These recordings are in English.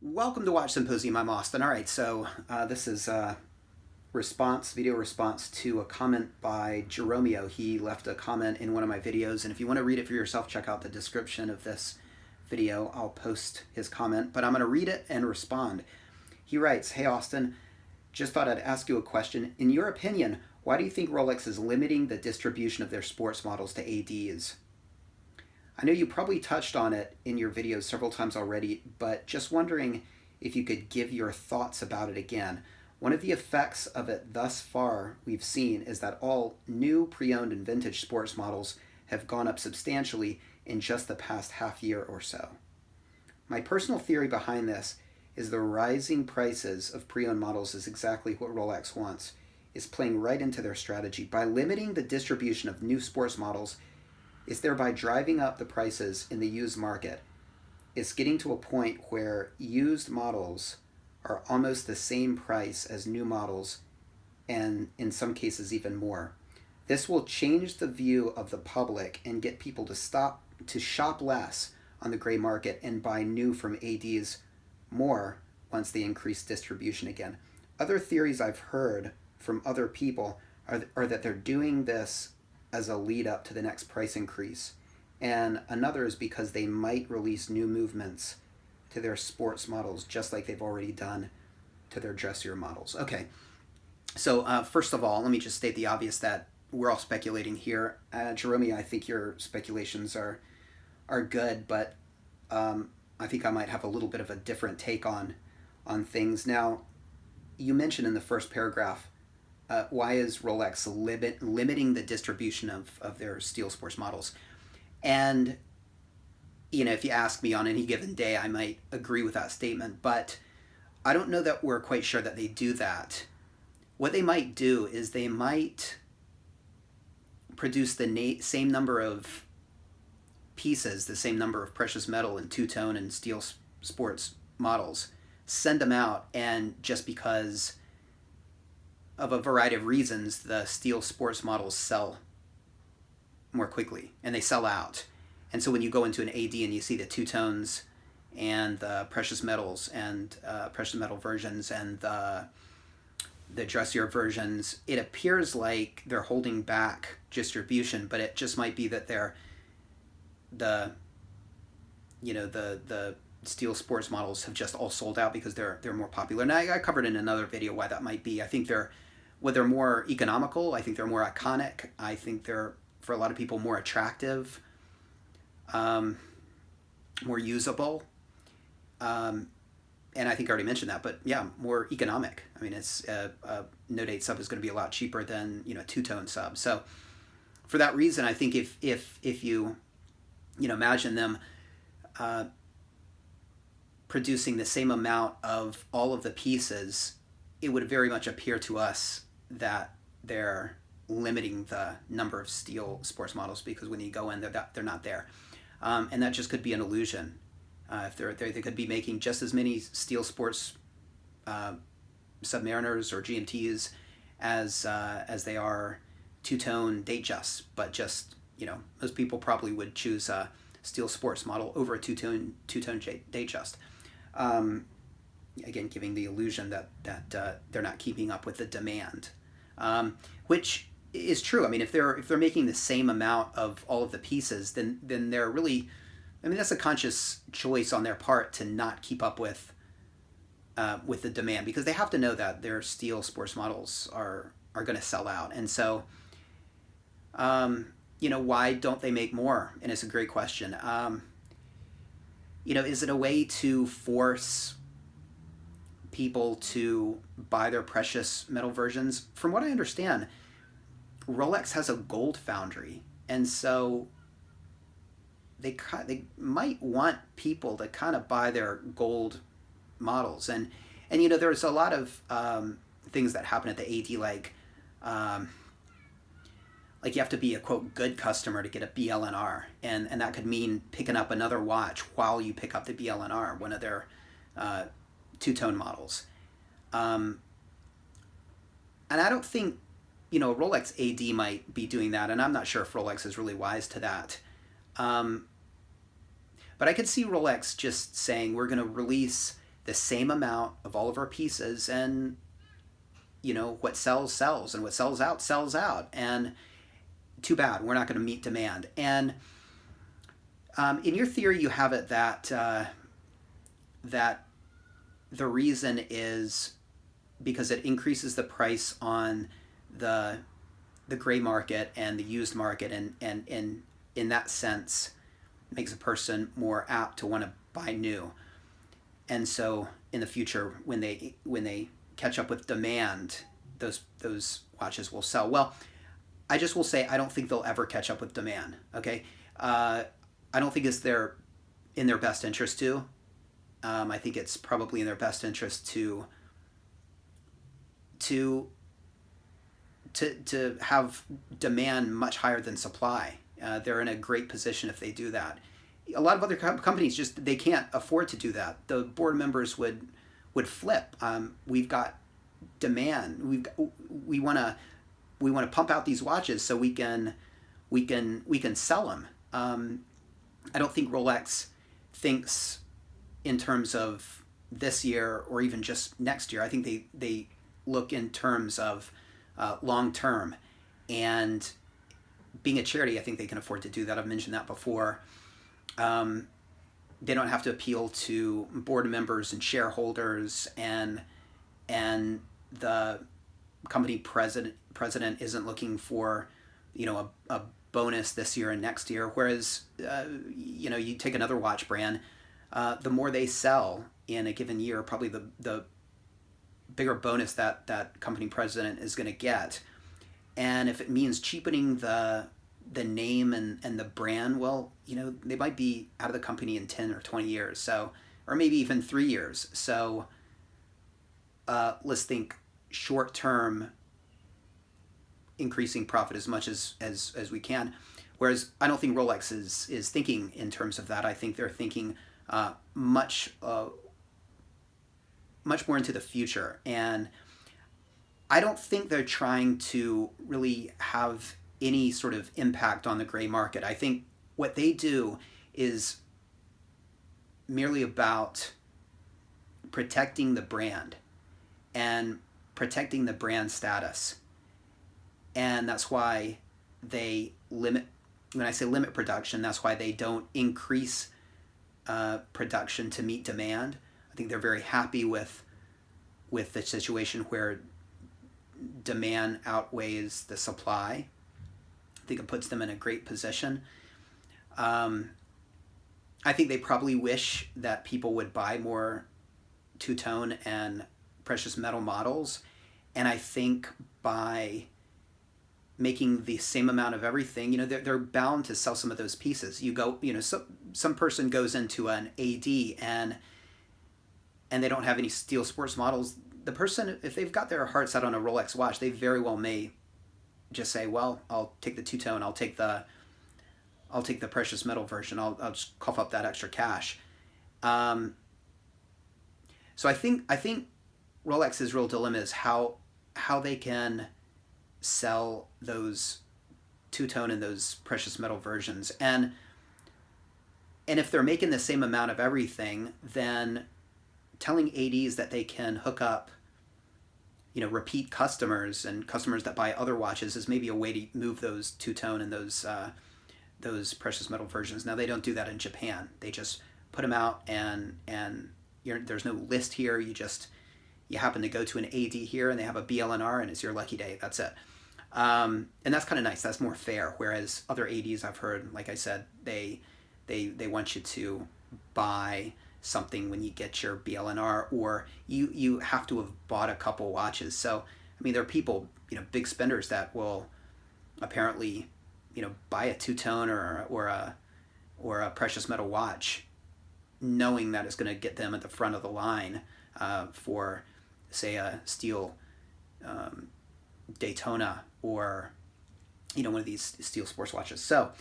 Welcome to Watch Symposium. I'm Austin. All right, so this is a video response to a comment by Jeromio. He left a comment in one of my videos, and if you want to read it for yourself, check out the description of this video. I'll post his comment, but I'm going to read it and respond. He writes, "Hey Austin, just thought I'd ask you a question. In your opinion, why do you think Rolex is limiting the distribution of their sports models to ADs? I know you probably touched on it in your videos several times already, but just wondering if you could give your thoughts about it again. One of the effects of it thus far we've seen is that all new pre-owned and vintage sports models have gone up substantially in just the past half year or so. My personal theory behind this is the rising prices of pre-owned models is exactly what Rolex wants, is playing right into their strategy. By limiting the distribution of new sports models, it's thereby driving up the prices in the used market. It's getting to a point where used models are almost the same price as new models, and in some cases even more. This will change the view of the public and get people to shop less on the gray market and buy new from ADs more once they increase distribution again. Other theories I've heard from other people are that they're doing this as a lead up to the next price increase. And another is because they might release new movements to their sports models, just like they've already done to their dressier models." Okay, so first of all, let me just state the obvious that we're all speculating here. Jeromio, I think your speculations are good, but I think I might have a little bit of a different take on things. Now, you mentioned in the first paragraph, why is Rolex limiting the distribution of their steel sports models? And, if you ask me on any given day, I might agree with that statement, but I don't know that we're quite sure that they do that. What they might do is they might produce the same number of pieces, the same number of precious metal and two-tone and steel sports models, send them out, and just because of a variety of reasons, the steel sports models sell more quickly and they sell out. And so when you go into an AD and you see the two tones and the precious metals and precious metal versions and the dressier versions, it appears like they're holding back distribution, but it just might be that the steel sports models have just all sold out because they're more popular. And I covered in another video why that might be. I think they're more economical. I think they're more iconic. I think they're, for a lot of people, more attractive, more usable. And I think I already mentioned that, but yeah, more economic. I mean, it's a no-date sub is going to be a lot cheaper than a two-tone sub. So for that reason, I think if you imagine them producing the same amount of all of the pieces, it would very much appear to us that they're limiting the number of steel sports models, because when you go in, they're not there. And that just could be an illusion. If they could be making just as many steel sports Submariners or GMTs as they are two-tone Datejusts, but just most people probably would choose a steel sports model over a two-tone Datejust. Again, giving the illusion that they're not keeping up with the demand, which is true. I mean, if they're making the same amount of all of the pieces, then they're really, I mean, that's a conscious choice on their part to not keep up with the demand, because they have to know that their steel sports models are going to sell out. And so, why don't they make more? And it's a great question. Is it a way to force people to buy their precious metal versions? From what I understand, Rolex has a gold foundry, and so they might want people to kind of buy their gold models. And there's a lot of things that happen at the AD, like you have to be a, quote, good customer to get a BLNR, and that could mean picking up another watch while you pick up the BLNR, one of their two-tone models. And I don't think, Rolex AD might be doing that, and I'm not sure if Rolex is really wise to that. But I could see Rolex just saying, we're going to release the same amount of all of our pieces, and what sells sells, and what sells out, and too bad we're not going to meet demand. And in your theory, you have it that that the reason is because it increases the price on the gray market and the used market, and in that sense makes a person more apt to want to buy new. And so in the future, when they catch up with demand, those watches will sell. Well, I just will say I don't think they'll ever catch up with demand. Okay, I don't think it's in their best interest to. I think it's probably in their best interest to have demand much higher than supply. They're in a great position if they do that. A lot of other companies they can't afford to do that. The board members would flip. We've got demand. We want to pump out these watches so we can sell them. I don't think Rolex thinks in terms of this year or even just next year. I think they look in terms of long term, and being a charity, I think they can afford to do that. I've mentioned that before. They don't have to appeal to board members and shareholders, and the company president isn't looking for a bonus this year and next year. Whereas you take another watch brand, the more they sell in a given year, probably the bigger bonus that company president is going to get. And if it means cheapening the name and the brand, well, they might be out of the company in 10 or 20 years, so, or maybe even 3 years. So let's think short term, increasing profit as much as we can. Whereas I don't think Rolex is thinking in terms of that. I think they're thinking much more into the future. And I don't think they're trying to really have any sort of impact on the gray market. I think what they do is merely about protecting the brand and protecting the brand status. And that's why they limit, when I say limit production, that's why they don't increase production to meet demand. I think they're very happy with the situation where demand outweighs the supply. I think it puts them in a great position. I think they probably wish that people would buy more two-tone and precious metal models. And I think by making the same amount of everything, they're bound to sell some of those pieces. You go, some person goes into an AD and they don't have any steel sports models. The person, if they've got their heart set on a Rolex watch, they very well may just say, well, I'll take the two-tone, I'll take the precious metal version, I'll just cough up that extra cash. So I think Rolex's real dilemma is how they can sell those two-tone and those precious metal versions. And if they're making the same amount of everything, then telling ADs that they can hook up, repeat customers and customers that buy other watches is maybe a way to move those two-tone and those precious metal versions. Now, they don't do that in Japan. They just put them out, and there's no list here. You happen to go to an AD here and they have a BLNR and it's your lucky day. That's it. And that's kind of nice. That's more fair. Whereas other ADs I've heard, like I said, they want you to buy something when you get your BLNR, or you have to have bought a couple watches. So, I mean, there are people, big spenders that will apparently, buy a two-tone or a precious metal watch, knowing that it's going to get them at the front of the line for, say, a steel Daytona or one of these steel sports watches. So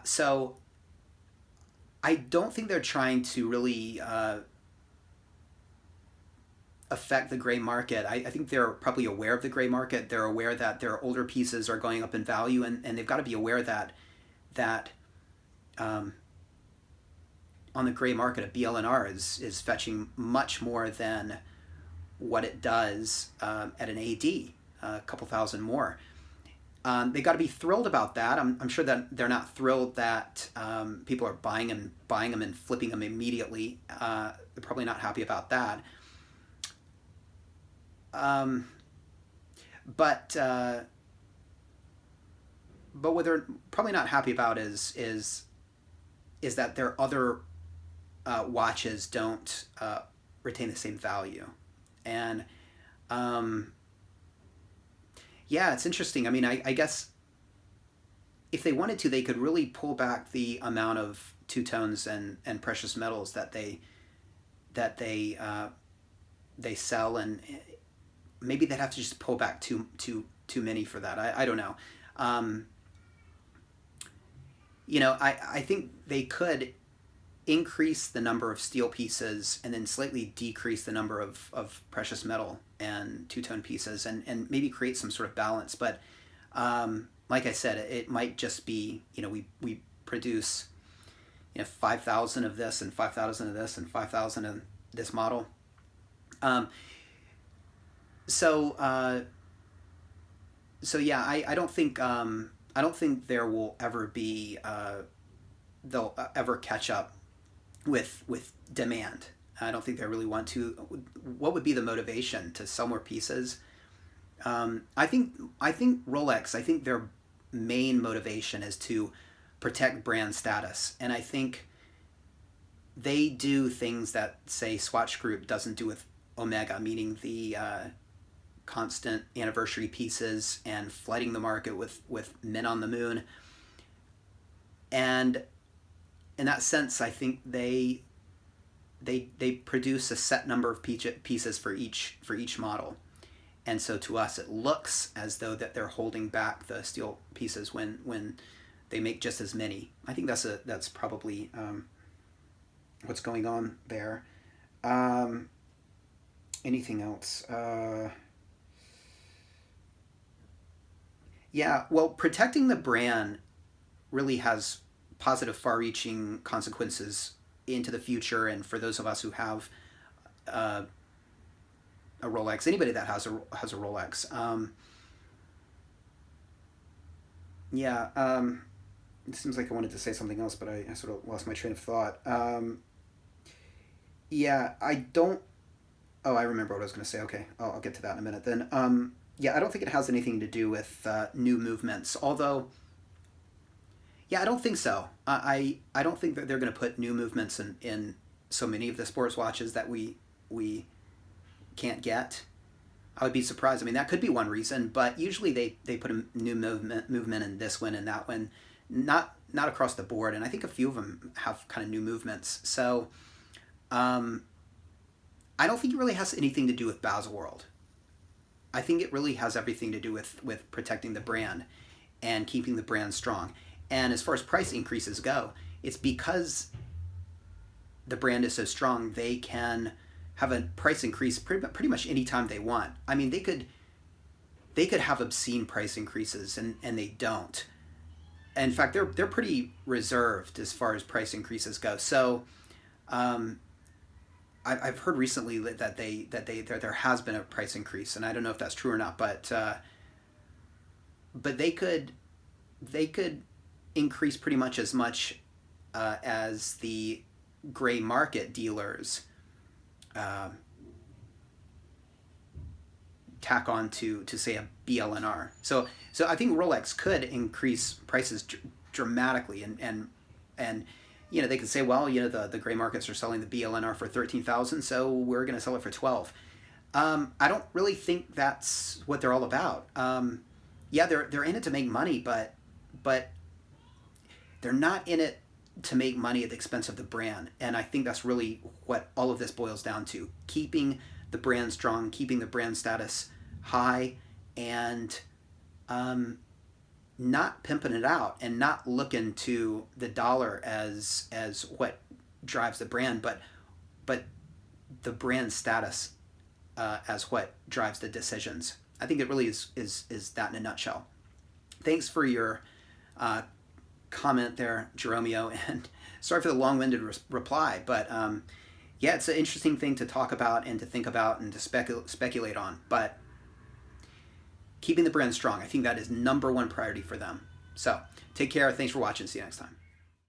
so I don't think they're trying to really affect the gray market. I think they're probably aware of the gray market. They're aware that their older pieces are going up in value, and they've got to be aware that on the gray market, a BLNR is fetching much more than what it does at an AD, a couple thousand more. They got to be thrilled about that. I'm sure that they're not thrilled that people are buying them and flipping them immediately. They're probably not happy about that. But what they're probably not happy about is that their other watches don't retain the same value. And yeah, it's interesting. I mean, I guess if they wanted to, they could really pull back the amount of two-tones and precious metals that they sell, and maybe they'd have to just pull back too many for that. I don't know. I think they could increase the number of steel pieces and then slightly decrease the number of precious metal and two-tone pieces, and maybe create some sort of balance. But like I said, it might just be, we produce 5,000 of this and 5,000 of this and 5,000 of this model. So yeah, I don't think there will ever be they'll ever catch up with demand. I don't think they really want to. What would be the motivation to sell more pieces? I think Rolex, I think their main motivation is to protect brand status, and I think they do things that, say, Swatch Group doesn't do with Omega, meaning the constant anniversary pieces and flooding the market with men on the moon. And in that sense, I think they produce a set number of pieces for each model. And so to us, it looks as though that they're holding back the steel pieces when they make just as many. I think that's probably what's going on there. Anything else? Yeah, well, protecting the brand really has positive, far-reaching consequences into the future, and for those of us who have a Rolex, anybody that has a Rolex. It seems like I wanted to say something else, but I sort of lost my train of thought. I don't... Oh, I remember what I was going to say. Okay, I'll get to that in a minute then. I don't think it has anything to do with new movements, although... Yeah, I don't think so. I don't think that they're going to put new movements in so many of the sports watches that we can't get. I would be surprised. I mean, that could be one reason, but usually they put a new movement in this one and that one, not across the board. And I think a few of them have kind of new movements. So I don't think it really has anything to do with Baselworld. I think it really has everything to do with protecting the brand and keeping the brand strong. And as far as price increases go, it's because the brand is so strong, they can have a price increase pretty much any time they want. I mean, they could have obscene price increases, and they don't. In fact, they're pretty reserved as far as price increases go. So I've heard recently that there has been a price increase, and I don't know if that's true or not, but they could increase pretty much as much as the gray market dealers tack on to say a BLNR. So I think Rolex could increase prices dramatically, and they could say, well, the gray markets are selling the BLNR for 13,000, so we're going to sell it for 12. I don't really think that's what they're all about. They're in it to make money, but they're not in it to make money at the expense of the brand. And I think that's really what all of this boils down to: keeping the brand strong, keeping the brand status high, and not pimping it out and not looking to the dollar as what drives the brand, but the brand status as what drives the decisions. I think it really is that in a nutshell. Thanks for your comment there, Jeromio, and sorry for the long-winded reply, but yeah, it's an interesting thing to talk about and to think about and to speculate on. But keeping the brand strong, I think that is #1 priority for them. So take care. Thanks for watching. See you next time.